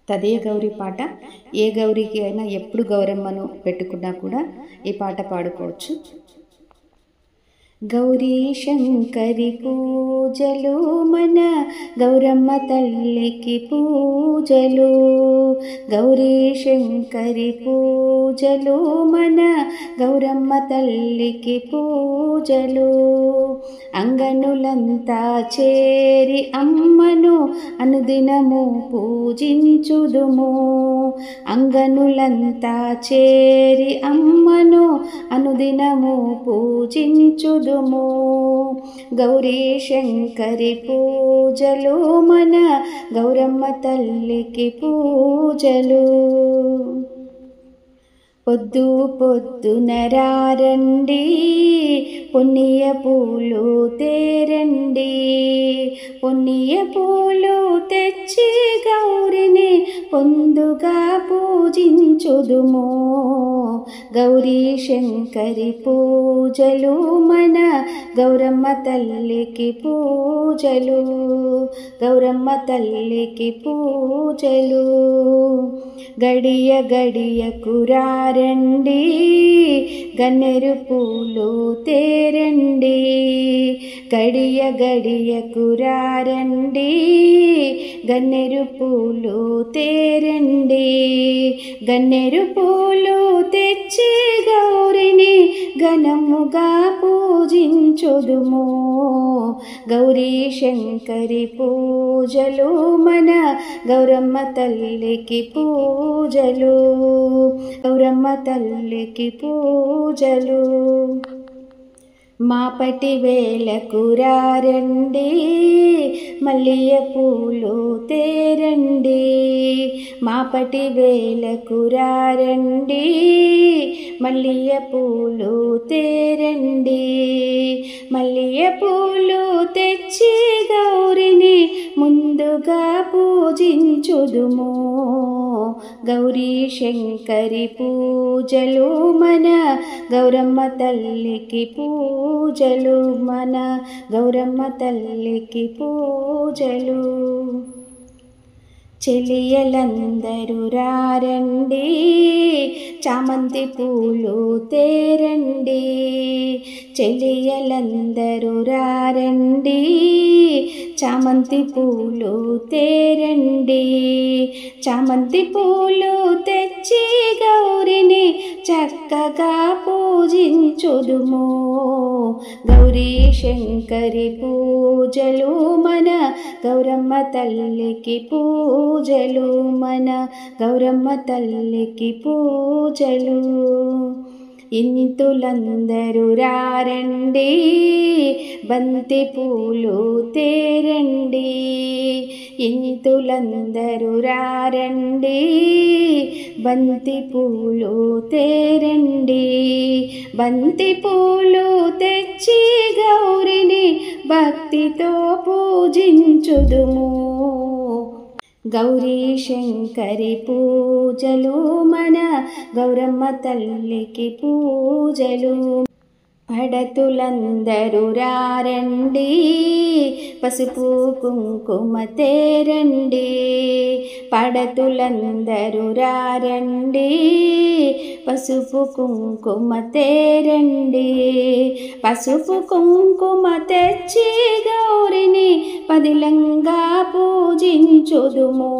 తదే గౌరీ పాట ఏ గౌరీకి అయినా ఎప్పుడు గౌరమ్మను పెట్టుకున్నా కూడా ఈ పాట పాడుకోవచ్చు. గౌరీ శంకరి పూజలు మన గౌరమ్మ తల్లికి పూజలు. గౌరీ శంకరి పూజలు మన గౌరమ్మ తల్లికి పూజలు. అంగనులంతా చేరి అమ్మను అనుదినము పూజించుదుము. అంగనులంతా చేరి అమ్మను అనుదినము పూజించుదుము. గౌరీ శంకరి పూజలు మన గౌరమ్మ తల్లికి పూజలు. పొద్దు పొద్దున రారండి పొన్నియ పూలు తేరండి. పొన్నియ పూలు తెచ్చి గౌరిని పొందుగా పూజించుదుము. గౌరీ శంకరి పూజలు మన గౌరమ్మ తల్లికి పూజలు. గౌరమ్మ తల్లికి పూజలు. గడియ గడియ కురారండి గన్నేరు పూలు తేరండి. గడియ గడియ కురారండి గన్నేరు పూలు తేరండి. గన్నేరు పూలు తెచ్చి గౌరిని ఘనముగా పూజించుదుము. గౌరీ శంకరి పూజలు మన గౌరమ్మ తల్లికి పూజలు. గౌరమ్మ తల్లికి పూజలు. మాపటి వేళకు రారండి మల్లియ పూలు తేరండి. మాపటి వేళకు రారండి మల్లియ పూలు తేరండి. మల్లియ పూలు తెచ్చి గౌరిని ముందుగా పూజించుదుము. గౌరీ శంకరి పూజలు మన గౌరమ్మ తల్లికి పూజలు. మన గౌరమ్మ తల్లికి పూజలు. చెలియలందరూ రారండి చామంతి పూలు తేరండి. చెలియలందరూ రారండి చామంతి పూలు తేరండి. చామంతి పూలు తెచ్చి గౌరిని చక్కగా పూజించుదుము. గౌరీ శంకరి పూజలు మన గౌరమ్మ తల్లికి పూజలు. మన గౌరమ్మ తల్లికి పూజలు. ఇంతులందరూ రారండి బంతి పూలు తేరండి. ఇంతులందరూ రారండి బంతి పూలు తేరండి. బంతి పూలు తెచ్చి గౌరిని భక్తితో పూజించుదుము. గౌరీ శంకరి పూజలు మన గౌరమ్మ తల్లికి పూజలు. పడతులందరూ రారండి పసుపు కుంకుమ తేరండి. పడతులందరూ రారండి పసుపు కుంకుమ తేరండి. పసుపు కుంకుమ తెచ్చి గౌరిని పదిలంగా పూజించుదుము.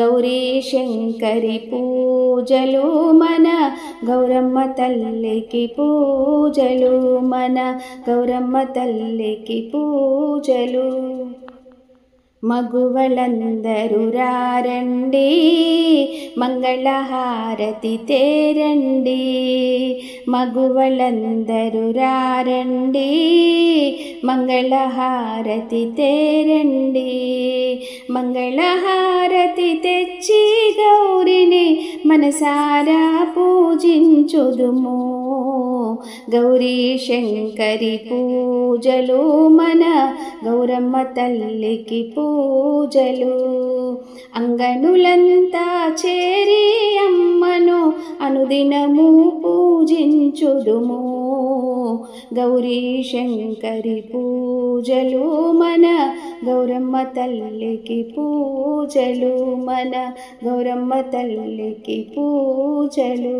గౌరీ శంకరి పూజలు మన గౌరమ్మ తల్లికి పూజలు. మన గౌరమ్మ తల్లికి పూజలు. మగువలందరూ రారండి మంగళహారతి తేరండి. మగువలందరూ రారండి మంగళహారతి తేరండి. మంగళహారతి తెచ్చి గౌరిని మనసారా పూజించుదుము. గౌరీ శంకరి పూజలు మన గౌరమ్మ తల్లికి పూజలు. అంగనులంతా చేరి అమ్మను అనుదినము పూజించుదుము. గౌరీ శంకరి పూజలు మన గౌరమ్మ తల్లికి పూజలు, మన గౌరమ్మ తల్లికి పూజలు.